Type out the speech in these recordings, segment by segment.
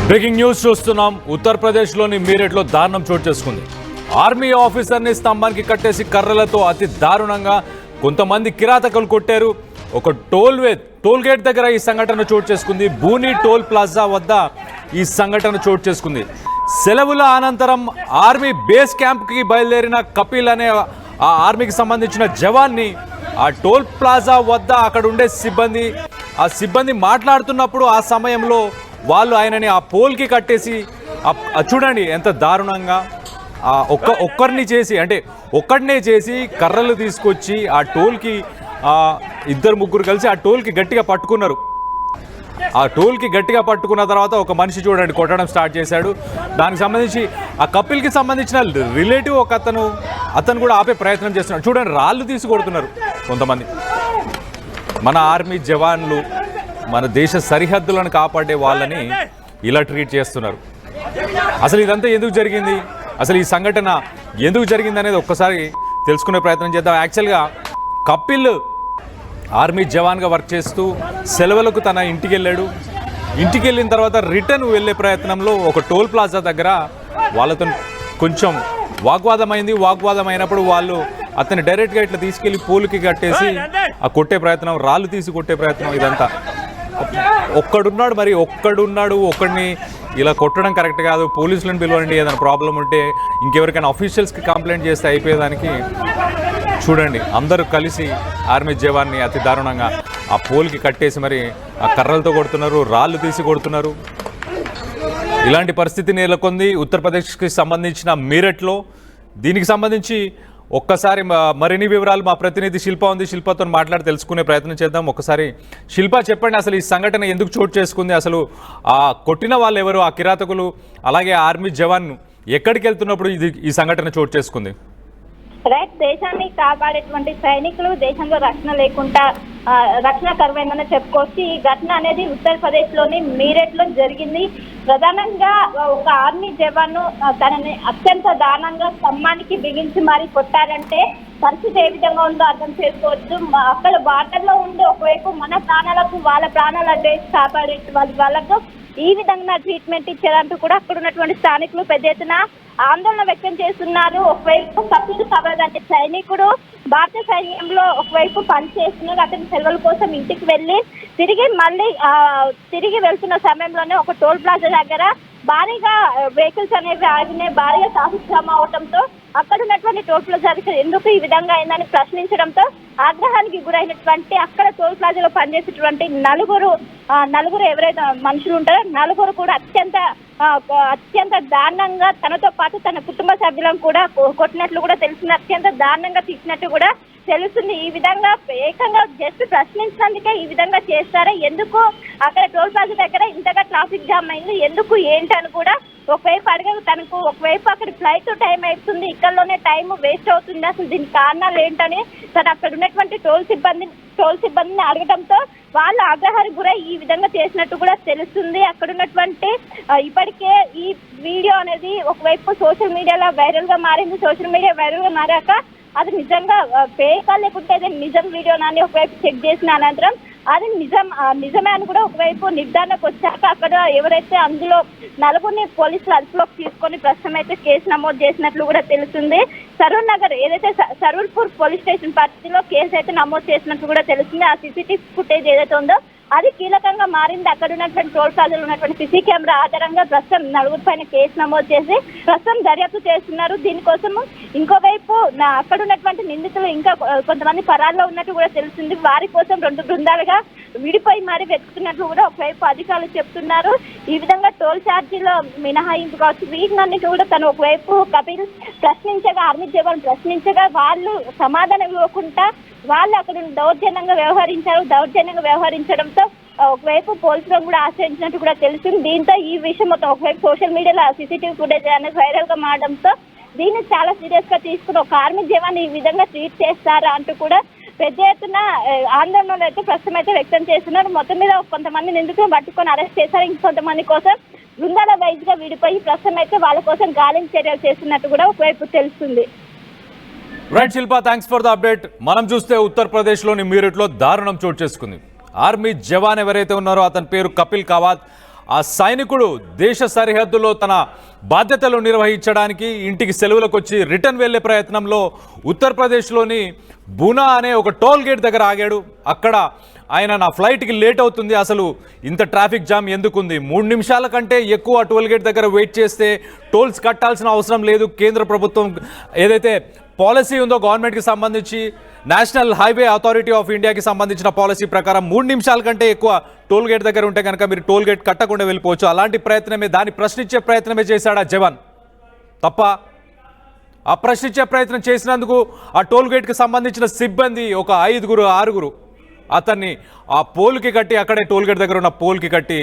Breaking news చూస్తున్నాం. ఉత్తరప్రదేశ్లోని మీరట్లో దారుణం చోటు చేసుకుంది. ఆర్మీ ఆఫీసర్ని స్తంభానికి కట్టేసి కర్రలతో అతి దారుణంగా కొంతమంది కిరాతకులు కొట్టారు. ఒక టోల్ గేట్ దగ్గర ఈ సంఘటన చోటు చేసుకుంది. బూని టోల్ ప్లాజా వద్ద ఈ సంఘటన చోటు చేసుకుంది. సెలవుల అనంతరం ఆర్మీ బేస్ క్యాంప్కి బయలుదేరిన కపిల్ అనే ఆ ఆర్మీకి సంబంధించిన జవాన్ని ఆ టోల్ ప్లాజా వద్ద అక్కడ ఉండే సిబ్బంది మాట్లాడుతున్నప్పుడు ఆ సమయంలో వాళ్ళు ఆయనని ఆ పోల్కి కట్టేసి చూడండి ఎంత దారుణంగా ఒక్కడినే చేసి కర్రలు తీసుకొచ్చి ఆ టోల్కి ఇద్దరు ముగ్గురు కలిసి ఆ టోల్కి గట్టిగా పట్టుకున్నారు. ఆ టోల్కి గట్టిగా పట్టుకున్న తర్వాత ఒక మనిషి చూడండి కొట్టడం స్టార్ట్ చేశాడు. దానికి సంబంధించి ఆ కపిల్కి సంబంధించిన రిలేటివ్ ఒక అతను కూడా ఆపే ప్రయత్నం చేస్తున్నాడు. చూడండి రాళ్ళు తీసి కొడుతున్నారు కొంతమంది. మన ఆర్మీ జవాన్లు మన దేశ సరిహద్దులను కాపాడే వాళ్ళని ఇలా ట్రీట్ చేస్తున్నారు. అసలు ఇదంతా ఎందుకు జరిగింది, అసలు ఈ సంఘటన ఎందుకు జరిగింది అనేది ఒక్కసారి తెలుసుకునే ప్రయత్నం చేద్దాం. యాక్చువల్గా కపిల్ ఆర్మీ జవాన్గా వర్క్ చేస్తూ సెలవులకు తన ఇంటికి వెళ్ళాడు. ఇంటికి వెళ్ళిన తర్వాత రిటర్న్ వెళ్ళే ప్రయత్నంలో ఒక టోల్ ప్లాజా దగ్గర వాళ్ళతో కొంచెం వాగ్వాదం అయినప్పుడు వాళ్ళు అతన్ని డైరెక్ట్గా ఇట్లా తీసుకెళ్లి పోలుకి కట్టేసి ఆ కొట్టే ప్రయత్నం, రాళ్ళు తీసి కొట్టే ప్రయత్నం. ఇదంతా ఒక్కడిని ఇలా కొట్టడం కరెక్ట్ కాదు, పోలీసులను పిలవండి, ఏదైనా ప్రాబ్లం ఉంటే ఇంకెవరికైనా అఫీషియల్స్కి కంప్లైంట్ చేస్తే అయిపోయేదానికి చూడండి అందరూ కలిసి ఆర్మీ జవాన్ని అతి దారుణంగా ఆ పోల్కి కట్టేసి మరి ఆ కర్రలతో కొడుతున్నారు, రాళ్ళు తీసి కొడుతున్నారు. ఇలాంటి పరిస్థితి నెలకొంది ఉత్తరప్రదేశ్కి సంబంధించిన మీరట్లో. దీనికి సంబంధించి ఒక్కసారి మరిన్ని వివరాలు మా ప్రతినిధి శిల్ప ఉంది, శిల్పతో మాట్లాడి తెలుసుకునే ప్రయత్నం చేద్దాం. ఒక్కసారి శిల్ప చెప్పండి, అసలు ఈ సంఘటన ఎందుకు చోటు చేసుకుంది, అసలు ఆ కొట్టిన వాళ్ళు ఎవరు, ఆ కిరాతకులు, అలాగే ఆర్మీ జవాన్ ఎక్కడికి వెళ్తున్నప్పుడు ఈ సంఘటన చోటు చేసుకుంది? రైట్, దేశాన్ని కాపాడేటువంటి సైనికులు దేశంలో రక్షణ లేకుండా రక్షణ కరువైందని చెప్పుకోవచ్చు. ఈ ఘటన అనేది ఉత్తరప్రదేశ్ లోని మీరట్లో జరిగింది. ప్రధానంగా ఒక ఆర్మీ జవాన్ తనని అత్యంత దారుణంగా స్తంభానికి బిగించి మరీ కొట్టారంటే పరిస్థితి ఏ విధంగా ఉందో అర్థం చేసుకోవచ్చు. అక్కడ బార్డర్లో ఉండే ఒకవైపు మన ప్రాణాలకు వాళ్ళ ప్రాణాలు అడ్డేసి కాపాడే వాళ్ళకు ఈ విధంగా ట్రీట్మెంట్ ఇచ్చారంటూ కూడా అక్కడ ఉన్నటువంటి స్థానికులు పెద్ద ఎత్తున ఆందోళన వ్యక్తం చేస్తున్నారు. ఒకవైపు కపిల్ సబర్వాల్ అంటే సైనికుడు భారత సైన్యంలో ఒకవైపు పనిచేస్తున్నారు. అతని సెలవుల కోసం ఇంటికి వెళ్ళి తిరిగి వెళ్తున్న సమయంలోనే ఒక టోల్ ప్లాజా దగ్గర భారీగా వెహికల్స్ అనేవి ఆగినాయి. భారీగా ట్రాఫిక్ జామ్ అవడంతో అక్కడ ఉన్నటువంటి టోల్ ప్లాజా ఎందుకు ఈ విధంగా అయిందని ప్రశ్నించడంతో ఆగ్రహానికి గురైనటువంటి అక్కడ టోల్ ప్లాజాలో పనిచేసేటువంటి నలుగురు ఎవరైతే మనుషులు ఉంటారో నలుగురు కూడా అత్యంత దారుణంగా తనతో పాటు తన కుటుంబ సభ్యులను కూడా కొట్టినట్లు కూడా తెలిసింది. అత్యంత దారుణంగా తీసినట్టు కూడా తెలుస్తుంది. ఈ విధంగా ఏకంగా జస్ట్ ప్రశ్నించినందుకే ఈ విధంగా చేస్తారా, ఎందుకు అక్కడ టోల్ ప్లాజా దగ్గర ఇంతగా ట్రాఫిక్ జామ్ అయింది, ఎందుకు ఏంటి అని కూడా ఒకవైపు అడగదు. తనకు ఒకవైపు అక్కడ ఫ్లైట్ టైం అవుతుంది, ఇక్కడలోనే టైం వేస్ట్ అవుతుంది, అసలు దీనికి కారణాలు ఏంటని తను అక్కడ ఉన్నటువంటి టోల్ సిబ్బందిని అడగడంతో వాళ్ళు ఆగ్రహానికి గురై ఈ విధంగా చేసినట్టు కూడా తెలుస్తుంది. అక్కడ ఉన్నటువంటి ఇప్పటికే ఈ వీడియో అనేది ఒకవైపు సోషల్ మీడియాలో వైరల్ గా మారింది. సోషల్ మీడియా వైరల్ గా మారాక అది నిజంగా ఫేక్ లేకుంటే అది నిజం వీడియోనని ఒకవైపు చెక్ చేసిన అనంతరం అది నిజమే అని కూడా ఒకవైపు నిర్ధారణకు వచ్చాక అక్కడ ఎవరైతే అందులో నలుగురిని పోలీసులు అదుపులోకి తీసుకొని ప్రస్తుతం అయితే కేసు నమోదు చేసినట్లు కూడా తెలుస్తుంది. సరూర్ నగర్ ఏదైతే సరూర్పూర్ పోలీస్ స్టేషన్ పరిధిలో కేసు అయితే నమోదు చేసినట్లు కూడా తెలుస్తుంది. ఆ సీసీటీవీ ఫుటేజ్ ఏదైతే ఉందో అది కీలకంగా మారింది. అక్కడ ఉన్నటువంటి టోల్ ప్లాజాలో ఉన్నటువంటి సీసీ కెమెరా ఆధారంగా ప్రస్తుతం నలుగురి పైన కేసు నమోదు చేసి ప్రస్తుతం దర్యాప్తు చేస్తున్నారు. దీనికోసము ఇంకోవైపు అక్కడ ఉన్నటువంటి నిందితులు ఇంకా కొంతమంది పరాల్లో ఉన్నట్టు కూడా తెలుస్తుంది. వారి కోసం 2 బృందాలుగా విడిపోయి మరీ వెతుకుతున్నట్లు కూడా ఒకవైపు అధికారులు చెప్తున్నారు. ఈ విధంగా టోల్ ఛార్జీలో మినహాయింపు కావచ్చు, వీటినన్నిటి కూడా తను ఒకవైపు కపిల్ ప్రశ్నించగా, ఆర్మీ జవాన్ ప్రశ్నించగా వాళ్ళు సమాధానం ఇవ్వకుండా వాళ్ళు అక్కడ దౌర్జన్యంగా వ్యవహరించడంతో ఒకవైపు పోలీసులను కూడా ఆశ్రయించినట్టు కూడా తెలుస్తుంది. దీంతో ఈ విషయం మొత్తం ఒకవైపు సోషల్ మీడియాలో సీసీటీవీ ఫుటేజ్ అనేది వైరల్ గా మారడంతో దీన్ని చాలా సీరియస్ గా తీసుకుని ఒక ఆర్మీ జవాన్ ఈ విధంగా ట్రీట్ చేస్తారా అంటూ కూడా పెద్ద ఎత్తున ఆందోళనలు అయితే ప్రస్తుతం అయితే వ్యక్తం చేస్తున్నారు. మొత్తం మీద కొంతమంది నిందితులను పట్టుకొని అరెస్ట్ చేశారు. ఇంకొంతమంది కోసం బృందాల వైజ్ గా విడిపోయి ప్రస్తుతం అయితే వాళ్ళ కోసం గాలింపు చర్యలు చేస్తున్నట్టు కూడా ఒకవైపు తెలుస్తుంది. Right Shilpa, thanks for the update. మనం చూస్తే ఉత్తరప్రదేశ్లోని మీరట్లో దారుణం చోటు చేసుకుంది. ఆర్మీ జవాన్ ఎవరైతే ఉన్నారో అతని పేరు కపిల్ కావాత్. ఆ సైనికుడు దేశ సరిహద్దులో తన బాధ్యతలు నిర్వహించడానికి ఇంటికి సెలవులకు వచ్చి రిటర్న్ వెళ్లే ప్రయత్నంలో ఉత్తరప్రదేశ్లోని బునా అనే ఒక టోల్ గేట్ దగ్గర ఆగాడు. అక్కడ ఆయన నా ఫ్లైట్కి లేట్ అవుతుంది, అసలు ఇంత ట్రాఫిక్ జామ్ ఎందుకుంది, 3 నిమిషాల కంటే ఎక్కువ టోల్ గేట్ దగ్గర వెయిట్ చేస్తే టోల్స్ కట్టాల్సిన అవసరం లేదు, కేంద్ర ప్రభుత్వం ఏదైతే పాలసీ ఉందో గవర్నమెంట్కి సంబంధించి నేషనల్ హైవే అథారిటీ ఆఫ్ ఇండియాకి సంబంధించిన పాలసీ ప్రకారం 3 నిమిషాల కంటే ఎక్కువ టోల్ గేట్ దగ్గర ఉంటే కనుక మీరు టోల్ గేట్ కట్టకుండా వెళ్ళిపోవచ్చు. అలాంటి ప్రయత్నమే, దాన్ని ప్రశ్నించే ప్రయత్నమే చేశాడు ఆ జవాన్. తప్ప ఆ ప్రశ్నించే ప్రయత్నం చేసినందుకు ఆ టోల్ గేట్కి సంబంధించిన సిబ్బంది ఒక 5-6 అతన్ని ఆ పోల్కి కట్టి, అక్కడే టోల్ గేట్ దగ్గర ఉన్న పోల్కి కట్టి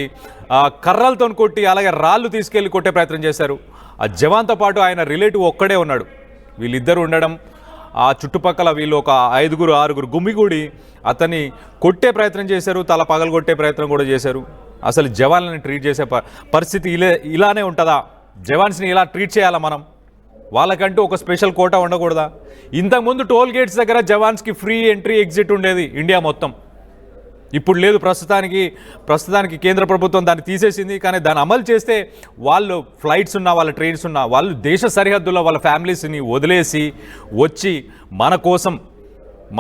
కర్రలతో కొట్టి, అలాగే రాళ్ళు తీసుకెళ్లి కొట్టే ప్రయత్నం చేశారు. ఆ జవాన్తో పాటు ఆయన రిలేటివ్ ఒక్కడే ఉన్నాడు. వీళ్ళిద్దరు ఉండడం, ఆ చుట్టుపక్కల వీళ్ళు ఒక 5-6 గుమ్మిగూడి అతన్ని కొట్టే ప్రయత్నం చేశారు, తల పగలగొట్టే ప్రయత్నం కూడా చేశారు. అసలు జవాన్లని ట్రీట్ చేసే పరిస్థితి ఇలానే ఉంటుందా? జవాన్స్ని ఇలా ట్రీట్ చేయాలా మనం? వాళ్ళకంటూ ఒక స్పెషల్ కోటా ఉండకూడదా? ఇంతకుముందు టోల్ గేట్స్ దగ్గర జవాన్స్కి ఫ్రీ ఎంట్రీ ఎగ్జిట్ ఉండేది ఇండియా మొత్తం. ఇప్పుడు లేదు. ప్రస్తుతానికి కేంద్ర ప్రభుత్వం దాన్ని తీసేసింది. కానీ దాన్ని అమలు చేస్తే వాళ్ళు ఫ్లైట్స్ ఉన్నా, వాళ్ళ ట్రైన్స్ ఉన్నా, వాళ్ళు దేశ సరిహద్దుల్లో వాళ్ళ ఫ్యామిలీస్ని వదిలేసి వచ్చి మన కోసం,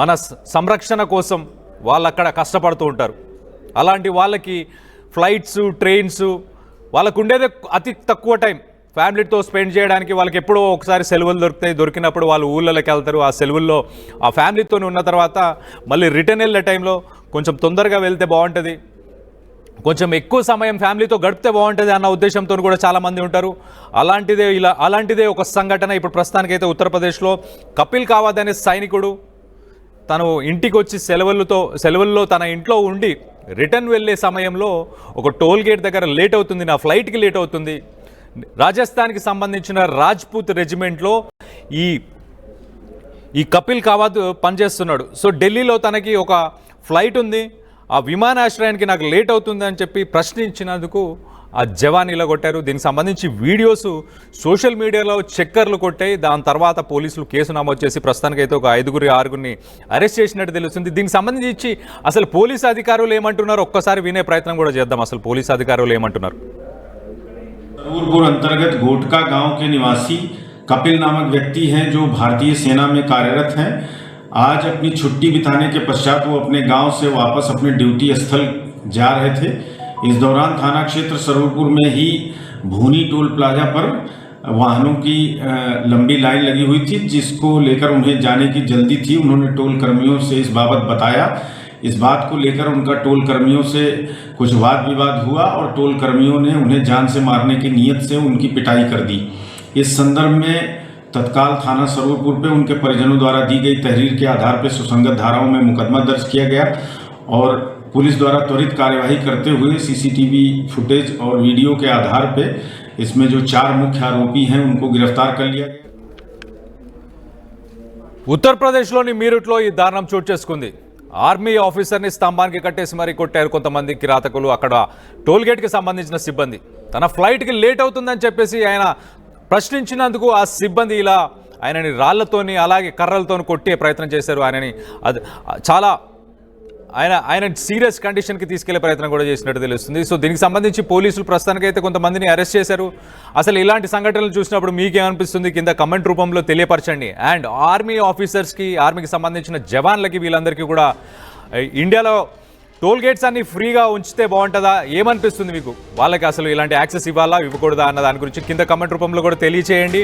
మన సంరక్షణ కోసం వాళ్ళు అక్కడ కష్టపడుతూ ఉంటారు. అలాంటి వాళ్ళకి ఫ్లైట్స్, ట్రైన్స్, వాళ్ళకు ఉండేదే అతి తక్కువ టైం ఫ్యామిలీతో స్పెండ్ చేయడానికి. వాళ్ళకి ఎప్పుడో ఒకసారి సెలవులు దొరుకుతాయి. దొరికినప్పుడు వాళ్ళు ఊళ్ళలోకి వెళ్తారు. ఆ సెలవుల్లో ఆ ఫ్యామిలీతో ఉన్న తర్వాత మళ్ళీ రిటర్న్ వెళ్ళే టైంలో కొంచెం తొందరగా వెళ్తే బాగుంటుంది, కొంచెం ఎక్కువ సమయం ఫ్యామిలీతో గడిపితే బాగుంటుంది అన్న ఉద్దేశంతో కూడా చాలామంది ఉంటారు. అలాంటిదే ఒక సంఘటన ఇప్పుడు ప్రస్తుతానికైతే ఉత్తరప్రదేశ్లో కపిల్ కావత్ అనే సైనికుడు తను ఇంటికి వచ్చి సెలవుల్లో తన ఇంట్లో ఉండి రిటర్న్ వెళ్ళే సమయంలో ఒక టోల్ గేట్ దగ్గర లేట్ అవుతుంది, నా ఫ్లైట్కి లేట్ అవుతుంది. రాజస్థాన్కి సంబంధించిన రాజ్పూత్ రెజిమెంట్లో ఈ కపిల్ కావత్ పనిచేస్తున్నాడు. సో ఢిల్లీలో తనకి ఒక ఫ్లైట్ ఉంది, ఆ విమానాశ్రయానికి నాకు లేట్ అవుతుంది అని చెప్పి ప్రశ్నించినందుకు ఆ జవాన్ ఇలా కొట్టారు. దీనికి సంబంధించి వీడియోస్ సోషల్ మీడియాలో చక్కర్లు కొట్టాయి. దాని తర్వాత పోలీసులు కేసు నమోదు చేసి ప్రస్తుతానికైతే ఒక 5-6 అరెస్ట్ చేసినట్టు తెలుస్తుంది. దీనికి సంబంధించి అసలు పోలీసు అధికారులు ఏమంటున్నారు ఒక్కసారి వినే ప్రయత్నం కూడా చేద్దాం. అసలు పోలీసు అధికారులు ఏమంటున్నారు? सरवुरपुर अंतर्गत गोटका गांव के निवासी कपिल नामक व्यक्ति हैं जो भारतीय सेना में कार्यरत हैं। आज अपनी छुट्टी बिताने के पश्चात वो अपने गांव से वापस अपने ड्यूटी स्थल जा रहे थे। इस दौरान थाना क्षेत्र सरवुरपुर में ही भूनी टोल प्लाजा पर वाहनों की लंबी लाइन लगी हुई थी, जिसको लेकर उन्हें जाने की जल्दी थी। उन्होंने टोल कर्मियों से इस बाबत बताया। इस बात को लेकर उनका टोल कर्मियों से कुछ वाद विवाद हुआ और टोल कर्मियों ने उन्हें जान से मारने की नीयत से उनकी पिटाई कर दी। इस संदर्भ में तत्काल थाना सरवुरपुर पे उनके परिजनों द्वारा दी गई तहरीर के आधार पर सुसंगत धाराओं में मुकदमा दर्ज किया गया और पुलिस द्वारा त्वरित कार्यवाही करते हुए सीसीटीवी फुटेज और वीडियो के आधार पर इसमें जो 4 मुख्य आरोपी हैं उनको गिरफ्तार कर लिया गया। ఉత్తరప్రదేశ్లోని మీరట్లో ఈ దారుణం చోటు చేసుకుంది. ఆర్మీ ఆఫీసర్ని స్తంభానికి కట్టేసి మరీ కొట్టారు కొంతమంది కిరాతకులు. అక్కడ టోల్ గేట్కి సంబంధించిన సిబ్బంది తన ఫ్లైట్కి లేట్ అవుతుందని చెప్పేసి ఆయన ప్రశ్నించినందుకు ఆ సిబ్బంది ఇలా ఆయనని రాళ్లతోని అలాగే కర్రలతోని కొట్టే ప్రయత్నం చేశారు. ఆయనని అది చాలా ఆయన సీరియస్ కండిషన్కి తీసుకెళ్లే ప్రయత్నం కూడా చేసినట్టు తెలుస్తుంది. సో దీనికి సంబంధించి పోలీసులు ప్రస్తుతానికైతే కొంతమందిని అరెస్ట్ చేశారు. అసలు ఇలాంటి సంఘటనలు చూసినప్పుడు మీకేమనిపిస్తుంది కింద కమెంట్ రూపంలో తెలియపరచండి. అండ్ ఆర్మీ ఆఫీసర్స్కి, ఆర్మీకి సంబంధించిన జవాన్లకి, వీళ్ళందరికీ కూడా ఇండియాలో టోల్ గేట్స్ అన్ని ఫ్రీగా ఉంచితే బాగుంటుందా? ఏమనిపిస్తుంది మీకు? వాళ్ళకి అసలు ఇలాంటి యాక్సెస్ ఇవ్వాలా, ఇవ్వకూడదా అన్న దాని గురించి కింద కమెంట్ రూపంలో కూడా తెలియచేయండి.